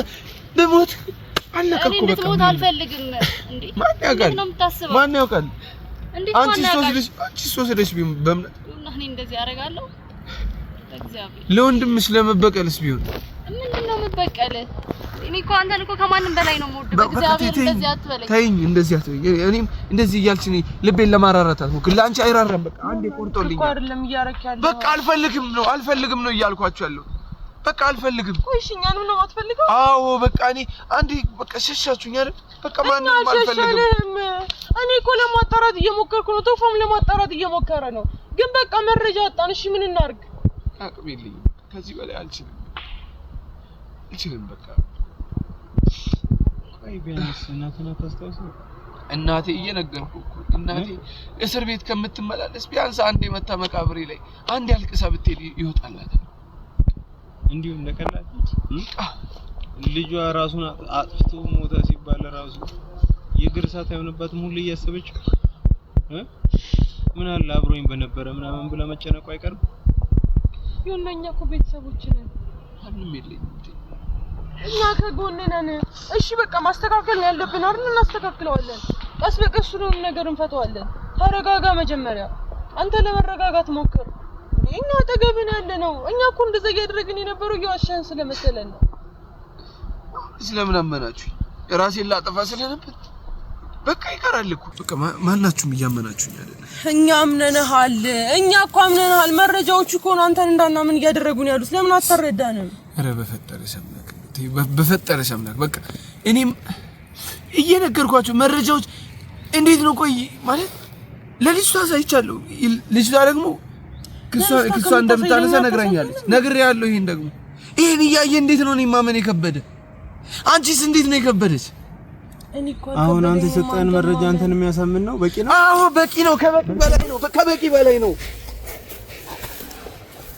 ለሞት አለቀኩ በቃ ሞት አልፈልግም እንዴ ማን ያውቃል አንቺ ሶስት ቢሆን በእምነት እኔ እንደዚህ አደርጋለሁ ለእግዚአብሔር ለወንድምሽ ለመበቀልስ ቢሆን ምንድነው መበቀል እኔ እኮ አንተን እኮ ከማንም በላይ ነው የምወደው በእግዚአብሔር እንደዚህ አትበለኝ ተይኝ እንደዚህ አትበይ እኔም እንደዚህ እያልሽ እኔ ልቤን ለማራራት አልኩ ለአንቺ አይራራም በቃ አንዴ ቆርጦልኝ አይደለም እያረክ ያለው በቃ አልፈልግም ነው እያልኳችሁ ያለው በቃ አልፈልግም ቆይ እሺ እኛን ነው የማትፈልገው አዎ በቃ እኔ አንዴ በቃ ሸሻችሁኝ አይደል በቃ ማንንም አልፈልግም እኔ እኮ ለማጣራት እየሞከርኩ ነው ቶፋም ለማጣራት እየሞከረ ነው ግን በቃ መረጃ አጣን እሺ ምን እናርግ አቅም የለኝም ከዚህ በላይ አልችልም በቃ ቆይ ቢያንስ እናቴን አታስታውስም እናቴ እየነገርኩህ እኮ እናቴ እስር ቤት ከምትመላለስ ቢያንስ አንዴ መታ መቃብሬ ላይ አንዴ አልቅሳ ብትሄድ ይወጣላታል እንዲሁ እንደቀላል ልጇ ራሱን አጥፍቶ ሞተ ሲባል ራሱ የግርሳት አይሆንባትም ሁሉ እያሰበች ምን አለ አብሮኝ በነበረ ምናምን ብላ መጨነቁ አይቀርም ይሁንኛ እኮ ቤተሰቦች ነን ምንም የለኝም እኛ ከጎን ነን እሺ በቃ ማስተካከል ያለብን አይደል እናስተካክለዋለን ቀስ በቀስ ነው ነገር እንፈታዋለን ተረጋጋ መጀመሪያ አንተ ለመረጋጋት ሞክር እኛ ተገበን ያለ ነው እኛ እኮ እንደዛ ያደረግን የነበረው ያዋሻን ስለመሰለን ነው ስለምን አመናችሁ ራሴን ላጠፋ ስለነበር በቃ ይቀራል እኮ በቃ ማናችሁም እያመናችሁኝ አይደል እኛ አምነንሃል እኛ እኮ አምነንሃል መረጃዎቹ እኮ ነው አንተን እንዳናምን ያደረጉን ያሉት ለምን አትረዳንም ኧረ በፈጠረሽ አምላክ በቃ እኔም እየነገርኳችሁ መረጃዎች እንዴት ነው ቆይ ማለት ለልጅቷ ሳይቻለሁ ልጅቷ ደግሞ ክሷ እንደምታነሳ ነግራኛለች ነግሬያለሁ ይሄን እያየ እንዴት ነው እኔ ማመን የከበደ አንቺስ እንዴት ነው የከበደች አሁን አንተ ሰጠን መረጃ አንተን የሚያሳምን ነው በቂ ነው አዎ በቂ ነው ከበቂ በላይ ነው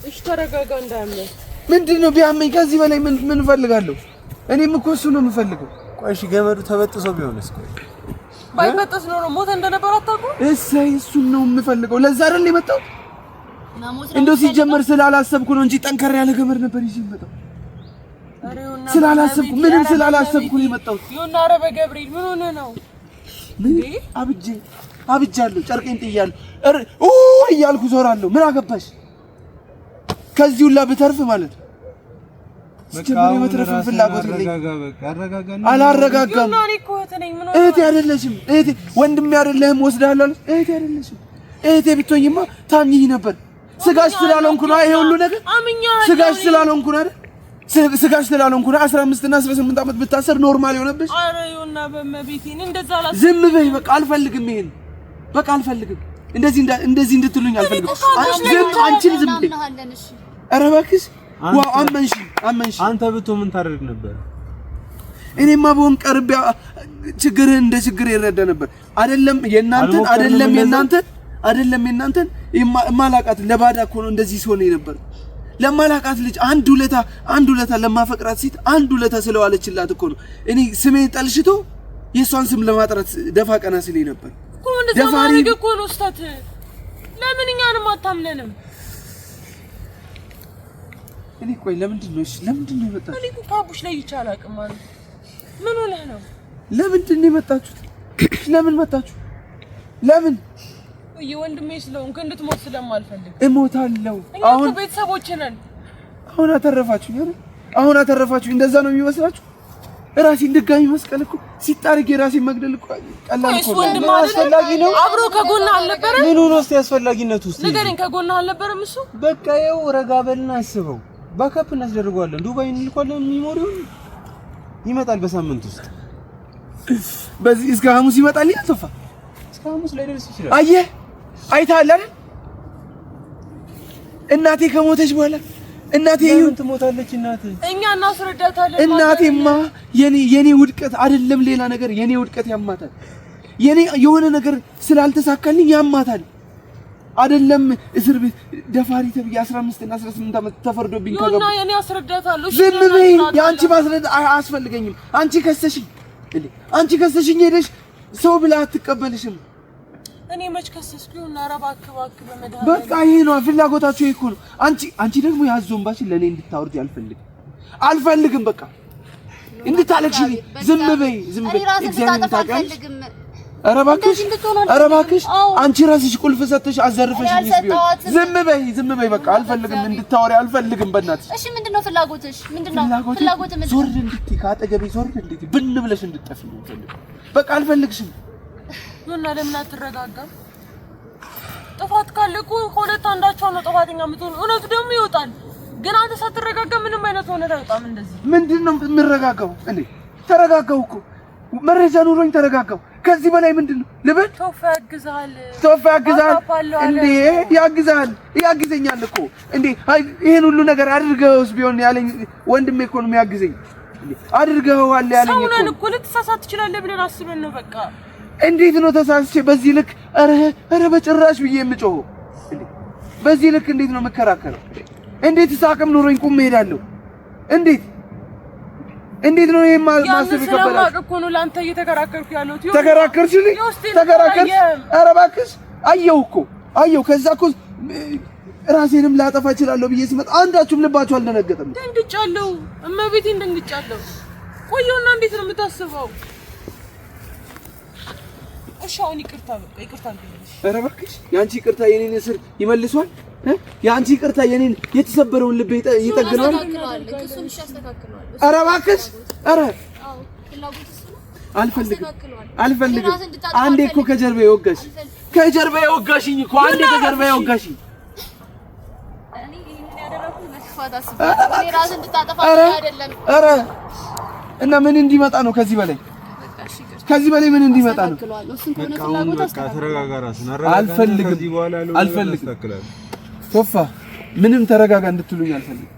እሺ ተረጋጋ እንዳያመኝ ምንድነው ቢያመኝ ከዚህ በላይ ምን ፈልጋለሁ እኔም እኮ እሱ ነው የምፈልገው ቆይ እሺ ገመዱ ተበጥሶ ቢሆንስ ቆይ ባይበጥስ ነው ሞተ እንደነበር አታውቁ እሰይ እሱን ነው የምፈልገው ለዛ አይደል የመጣው እንደው ሲጀመር ስላላሰብኩ ነው እንጂ ጠንከር ያለ ገመድ ነበር ይዤ የመጣው ስላላሰብኩ ነው የመጣው ይሁን ኧረ በገብርኤል ምን ሆነ ነው አብጃለሁ ጨርቄን ጥያለሁ እያልኩ ዞራለሁ ምን አገባሽ ከዚህ ሁላ ብተርፍ ማለት ነው ሲጀመር የመትረፍ ፍላጎት የለኝም አላረጋጋም እህቴ አይደለሽም እህቴ ወንድሜ አይደለህም ወስዳለሁ እህቴ አይደለሽም እህቴ ብትሆኝማ ታምኚኝ ነበር ስጋሽ ስላልሆንኩ ነው ይሄ ሁሉ ነገር ስጋሽ ስላልሆንኩ ነው አይደል ስጋሽ ስላልሆንኩ ነው 15 እና 18 ዓመት ብታሰር ኖርማል ይሆነብሽ ኧረ ይሁንና በመቤቴን እንደዛ አላስ ዝም በይ በቃ አልፈልግም ይሄን በቃ አልፈልግም እንደዚህ እንድትሉኝ አልፈልግም አንቺም ዝም በይ ኧረ እባክሽ ዋው አመንሽ አንተ ብትሆን ምን ታደርግ ነበር እኔማ በሆን ቀርብ ችግርህን እንደ ችግር ይረዳ ነበር አይደለም የእናንተን ማላቃት ለባዳ እኮ ነው እንደዚህ ሲሆን ነበር ለማላቃት ልጅ አንድ ሁለታ ለማፈቅራት ሴት አንድ ሁለታ ስለዋለችላት እኮ ነው እኔ ስሜን ጠልሽቶ የሷን ስም ለማጥራት ደፋ ቀና ሲለኝ ነበር ደፋሪ እኮ ነው ስታት ለምን እኛንም አታምነንም እኔ ቆይ ለምንድን ነው የመጣችሁት እኔ እኮ ካቡሽ ላይ ይቻላል አቅማን ምን ሆነህ ነው ለምንድን ነው የመጣችሁት ለምን መጣችሁ ለምን ወንድሜ ስለሆንክ እንድትሞት ስለማልፈልግ እሞታለሁ አሁን ቤተሰቦች ነን አሁን አተረፋችሁ እንደዛ ነው የሚመስላችሁ ራሴን ድጋሚ መስቀል እኮ ሲጣርግ የራሴን መግደል እኮ ቀላል እኮ ነው አስፈላጊ ነው አብሮ ከጎና አልነበረ ምን ሆነ እስቲ አስፈላጊነቱ እስቲ ንገረኝ ከጎና አልነበረም እሱ በቃ ይኸው ረጋ በልና አስበው ባካፕ እናስደርገዋለን ዱባይ እንልኳለን ሚሞሪውን ይመጣል በሳምንት ውስጥ በዚህ እስከ ሐሙስ ይመጣል ያልተፋ እስከ ሐሙስ ላይ ደርስ ይችላል አየህ አይተሃል አይደል እናቴ ከሞተች በኋላ እናቴ ለምን ትሞታለች እናቴ እኛ እናስረዳታለን እናቴማ የኔ ውድቀት አይደለም ሌላ ነገር የኔ ውድቀት ያማታል የኔ የሆነ ነገር ስላልተሳካልኝ ያማታል አይደለም እስር ቤት ደፋሪ ተብዬ 15 እና 18 ዓመት ተፈርዶብኝ ከገባ እና የኔ አስረዳታለሁ ዝም በይ ያንቺ ማስረዳ አያስፈልገኝም አንቺ ከሰሽኝ ሄደሽ ሰው ብላ አትቀበልሽም እኔ መች ከሰስኩና አረባክ በመድሃ በቃ ይሄ ነው ፍላጎታችሁ ይሄ ነው። አንቺ ደግሞ ያዞምባሽ ለኔ እንድታወርጂ አልፈልግም በቃ እንድታለቅሽ ዝም በይ እግዚአብሔር ታውቃለሽ። ኧረ እባክሽ አንቺ ራስሽ ቁልፍ ሰጥተሽ አዘርፈሽኝ ቢሆን ዝም በይ በቃ አልፈልግም እንድታወሪ አልፈልግም በእናትሽ። እሺ ምንድነው ፍላጎትሽ? ምንድነው ፍላጎት? ዞር እንድትይ ከአጠገቤ ዞር እንድትይ ብን ብለሽ እንድትጠፊ ነው ፈልግ በቃ አልፈልግሽም። ዮና ለምን አትረጋጋም? ጥፋት ካለ እኮ ሁለት አንዳቸው ነው ጥፋተኛ የምትሆኑ። እውነቱ ደግሞ ይወጣል። ግን አንተ ሳትረጋጋ ምንም አይነት እውነት አይወጣም። እንደዚህ ምንድነው የምረጋጋው እንዴ? ተረጋጋው እኮ መረጃ ኑሮኝ ተረጋጋው። ከዚህ በላይ ምንድነው ልበል? ቶፋ ያግዛል እንዴ? ያግዘኛል እኮ እንዴ? ይሄን ሁሉ ነገር አድርገውስ ቢሆን ያለኝ ወንድሜ እኮ ነው የሚያግዘኝ። አድርገዋል ያለኝ እኮ ሰውነን እኮ ልትሳሳት ትችላለህ ብለን አስበን ነው በቃ። እንዴት ነው ተሳስቼ በዚህ ልክ ኧረ በጭራሽ ብዬ የምጮኸው? እንዴ በዚህ ልክ እንዴት ነው የምከራከረው? እንዴት ሳቅም ኑሮኝ ቁም እሄዳለሁ? እንዴት ነው ይሄን ማሰብ ይከበዳል? ስለማውቅ እኮ ነው ላንተ እየተከራከርኩ ያለሁት። ተከራከርሽልኝ? ኧረ እባክሽ አየሁ። ከዛ እኮ ራሴንም ላጠፋ እችላለሁ ብዬ ሲመጣ አንዳችሁም ልባችሁ አልደነገጠም? ደንግጫለሁ፣ እመቤቴን ደንግጫለሁ። ቆየውና እንዴት ነው የምታስበው? እሺ አሁን ይቅርታ አድርግልኝ። ኧረ እባክሽ ያንቺ ይቅርታ የኔን እስር ይመልሷል? ያንቺ ይቅርታ የኔን የተሰበረውን ልብ ይጠግነዋል? ኧረ እባክሽ አልፈልግም። አንዴ እኮ ከጀርባዬ ወጋሽኝ እኮ አንዴ ከጀርባዬ ወጋሽኝ። ኧረ እና ምን እንዲመጣ ነው ከዚህ በላይ ምን እንዲመጣ ነው? አልፈልግም። ቶፋ ምንም ተረጋጋ እንድትሉኝ አልፈልግም።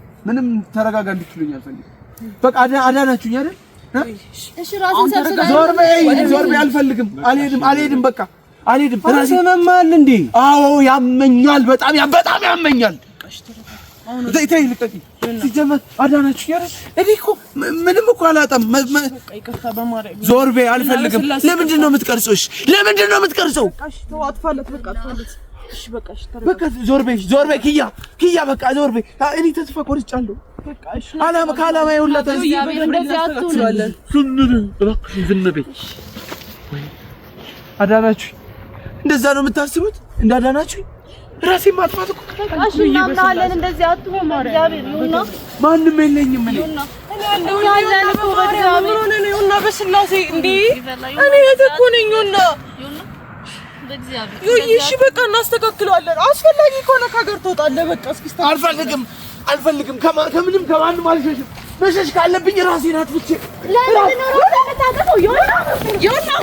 በቃ አዳናችሁኝ አይደል? እሺ ራስን ሰብስበህ ዞር በይ። አልፈልግም። አልሄድም። በቃ አልሄድም። ተሰማማል እንዴ? አዎ ያመኛል፣ በጣም ያመኛል። ተይ ልቀቂ። ሲጀመር አዳናችሁኝ አይደል? እኔ እኮ ምንም እኮ አላጣም። ይቅርታ በማርያም ዞር በይ። አልፈልግም። ለምንድን ነው የምትቀርጸው? በቃ ተው፣ አጥፋለት። እሺ በቃ ዞር በይ ኪያ በቃ ዞር በይ። እኔ ተስፋ ቆርጫለሁ። በቃ እሺ ከዓላማዬ ሁላ ዝም በይ። አዳናችሁኝ። እንደዛ ነው የምታስቡት? እንዳዳናችሁኝ ራሴን ማጥፋት እኮ እሺ እናምናለን። እንደዚህ አትሆን እግዚአብሔር ይሁንና ማንም የለኝም እኔ ያለን እኮ በእግዚአብሔር ይሁንና በስላሴ እንዴ እኔ እኮ ነኝ ይሁንና በእግዚአብሔር እሺ በቃ እናስተካክለዋለን። አስፈላጊ ከሆነ ከሀገር ትወጣለህ። በቃ እስኪ አልፈልግም። ከምንም ከማንም አልሸሽም። መሸሽ ካለብኝ ራሴን አጥፍቼ ለምን ነው የምታጠፋው? ዮና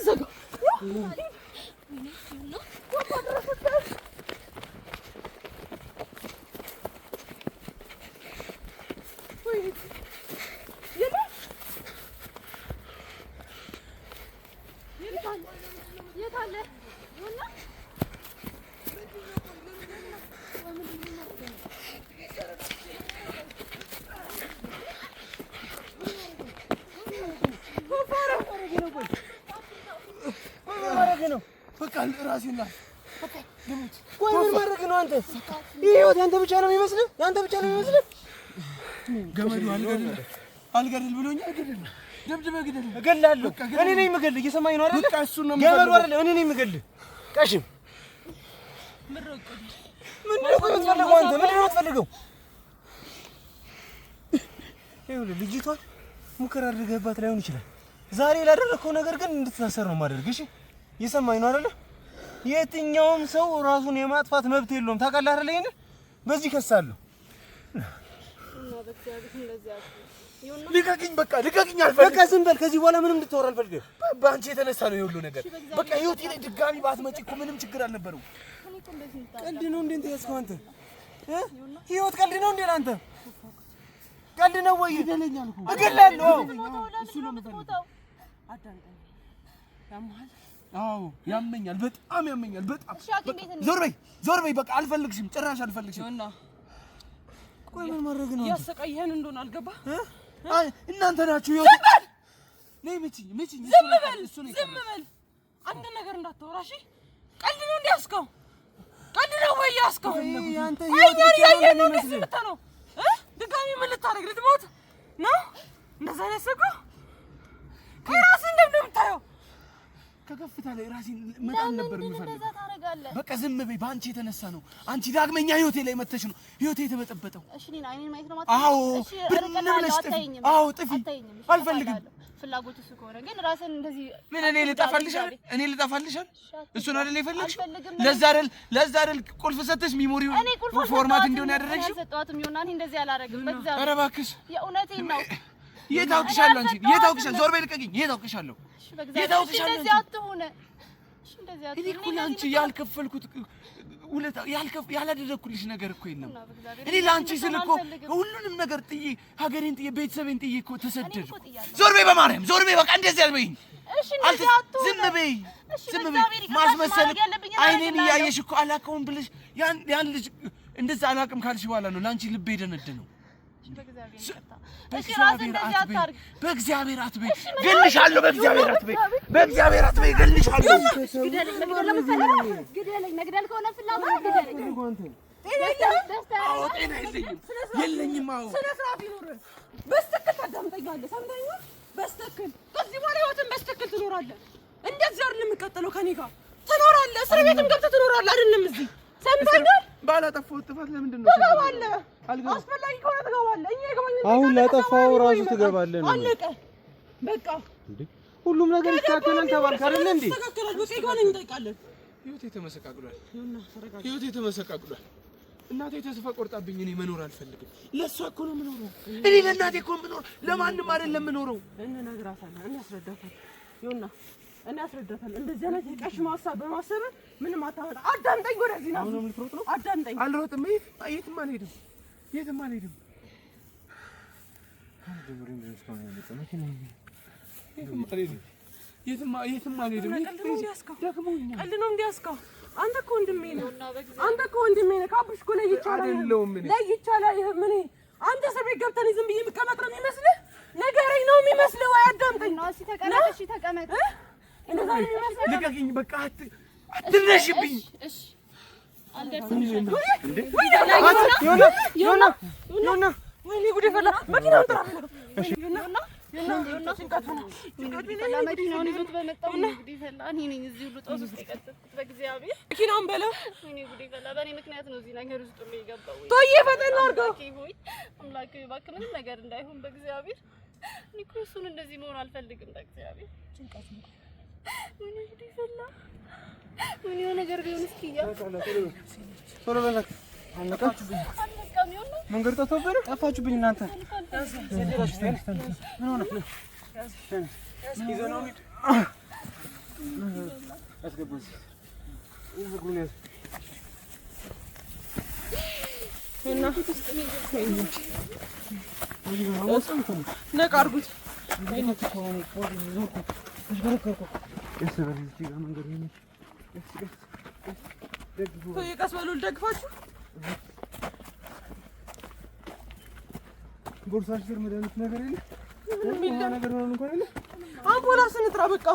ዘጋ በቃ ራሴና በቃ ልሙት። ቆይ ምን ማድረግ ነው አንተ? ይሄ ህይወት ያንተ ብቻ ነው የሚመስልህ? ገመዱ አልገድል ብሎኛል። ደብድበህ ግደል። እገላለሁ። እኔ ነኝ የምገልህ። እየሰማኝ ነው አይደል? በቃ እሱን ነው ገበሉ አይደል? እኔ ነኝ የምገልህ። ቀሽም ምንድን ነው የምትፈልገው አንተ? ምንድን ነው የምትፈልገው? ይኸውልህ ልጅቷን ሙከራ አድርገህባት ላይሆን ይችላል። ዛሬ ላደረግከው ነገር ግን እንድትታሰር ነው የማደርግህ። እሺ እየሰማኝ ነው አይደል? የትኛውም ሰው ራሱን የማጥፋት መብት የለውም። ታውቃለህ አይደል? ይሄን በዚህ ከሳለሁ። ልቀቅኝ፣ በቃ ልቀቅኝ። አልፈልግም። በቃ ዝም በል። ከዚህ በኋላ ምንም እንድታወራ አልፈልግም። በአንቺ የተነሳ ነው የሁሉ ነገር። በቃ ህይወቴ ላይ ድጋሚ ባትመጪ እኮ ምንም ችግር አልነበረውም። ቀልድ ነው እንዴ እንት ያዝከው አንተ? ህይወት ቀልድ ነው እንዴ ለአንተ? ቀልድ ነው ወይ? ይገለኛል እኮ እገላለሁ። እሱ ነው የምፈልገው። አዎ ያመኛል፣ በጣም ያመኛል። በጣም ዞር በይ በቃ አልፈልግሽም፣ ጭራሽ አልፈልግሽም። ቆይ ምን ማድረግ ነው? ያሰቃየህን እንደሆነ አልገባህ? እናንተ ናችሁ ህይወት። ነይ ምቺኝ። ዝም በል። አንድ ነገር እንዳታወራ እሺ? ቀልድ ነው እንዴ ያዝከው? ቀልድ ነው ወይ ያዝከው? አንተ ህይወት ነው ነው ድጋሚ ምን ልታደርግ ልትሞት ነው? እንደዛ ነው ያሰብከው? ከራስህ እንደምታየው ከከፍታ ላይ ራሴን መጣል ነበር የምፈልገው። በቃ ዝም በይ። በአንቺ የተነሳ ነው። አንቺ ዳግመኛ ህይወቴ ላይ መተሽ ነው ህይወቴ የተበጠበጠው። እሺ እኔ አይኔን ማየት ነው ማለት? አዎ አዎ ጥፊ። አልፈልግም። ፍላጎት እሱ ከሆነ ግን ራስን እንደዚህ ምን እኔ ልጠፋልሻል? እሱን አይደል የፈለግሽው? ለዛ አይደል ቁልፍ ሰተሽ ሚሞሪው ፎርማት እንዲሆን ያደረግሽው? ሰጣትም ይሆናል። እንደዚህ አላረግም። በእግዚአብሔር ኧረ እባክሽ የእውነቴን ነው። የት አውቅሻለሁ? አንቺ የት አውቅሻለሁ? ዞር በይ ልቀቂኝ። የት አውቅሻለሁ? እንደዚህ አትሁን። እኔ እኮ ለአንቺ ያልከፈልኩት ውለታ ያላደረግኩልሽ ነገር እኮ የለም። እኔ ለአንቺ ስል እኮ ሁሉንም ነገር ጥዬ ሀገሬን ጥዬ ቤተሰቤን ጥዬ እኮ ተሰደድኩ። ዞር በይ በማርያም ዞር በይ። በቃ እንደዚህ አልበይኝ። ዝም በይ። ማስመሰል አይኔን እያየሽ እኮ አላውቀውም ብለሽ ያን ልጅ እንደዛ አላውቅም ካልሽ በኋላ ነው ለአንቺ ልቤ የደነደነው። በእግዚአብሔር አትበይ፣ ገልሻለሁ። በእግዚአብሔር አትበይ፣ ገልሻለሁ። መግደል ከሆነ ፍላጎት ግደለኝ። ጤና የለኝም። አዎ ስነ ስርዓት ይኖርህ። በስተክል ታዳምጠኛለህ። ሰምተኸኝ? በስተክል ከዚህ በኋላ ህይወትን በስተክል ትኖራለህ። እንደዚህ አይደለም የምትቀጥለው። ከኔ ጋር ትኖራለህ። እስር ቤትም ገብተህ ትኖራለህ። አይደለም እዚህ ሰምተኸኝ? ባላጠፋሁት ጥፋት ለምንድን ነው ትገባለህ? አስፈላጊ ከሆነ ትገባለህ። እኛ ይገባኛል። አሁን ላጠፋው ራሱ ትገባለህ ነው። አለቀ በቃ። እንዴ ሁሉም ነገር ይስተካከላል ተባልክ አይደል እንዴ? ይስተካከላል። በቃ ይገባኝ እንጠይቃለን። ህይወቴ ተመሰቃቅሏል። እናቴ ተስፋ ቆርጣብኝ እኔ መኖር አልፈልግም። ለእሷ እኮ ነው የምኖረው። እኔ ለእናቴ እኮ የምኖረው ለማንም አይደለም የምኖረው። እንነግራታለን። እኔ አስረዳታለሁ። ይኸውና እኔ አስረዳታለሁ። እንደዚህ አይነት የቀሽም ሀሳብ በማሰብ ምንም አታመጣ። አዳምጠኝ። ወደዚህ ነው። አሁንም ልትሮጥ ነው? አዳምጠኝ። አልሮጥም። የትም አልሄድም። የትም አልሄድም። ቀልድ ነው እንዲያስከው። አንተ እኮ ወንድሜ ነህ። ከአብርሽ እኮ ለይቻለህ። ምን አንተ እስር ቤት ገብተህ ዝም ብዬ የምቀመጥ ነው የሚመስልህ? ንገረኝ ነው የሚመስልህ ወይ? አዳምጠኝ። ተቀመጥ። ልቀቂኝ በቃ አትነሽብኝ። ወይኔ ጉዴ ፈላ። መኪናውን ጥራ። መኪናውን ይዞት በመጣው እንግዲህ ፈላ። እኔ ነኝ እዚህ ሁሉ ጦስ ውስጥ የቀጠልኩት በእግዚአብሔር። መኪናውን በለው። ወይኔ ጉዴ ፈላ። በእኔ ምክንያት ነው እዚህ ነገር ውስጥ የገባው። ቶዬ ፈጠን አድርገው። አምላኬ እባክህ ምንም ነገር እንዳይሆን በእግዚአብሔር። እኔ እኮ እሱን እንደዚህ መሆን አልፈልግም በእግዚአብሔር። ጭንቀት ነው። ወይኔ ጉዴ ፈላ። ምን የሆነ ነገር ቢሆን እስኪ ቶሎ በላት። መንገድ ጠፋችሁብኝ እናንተ። ምን ሆነ? ነቃ አድርጉት። ቀስ በሉ ልደግፋችሁ። ቦርሳሽ ስር መድኃኒት ነገር የለ? ነገር ነው እንኳን የለ? አምቡላንስ እንጥራ በቃ።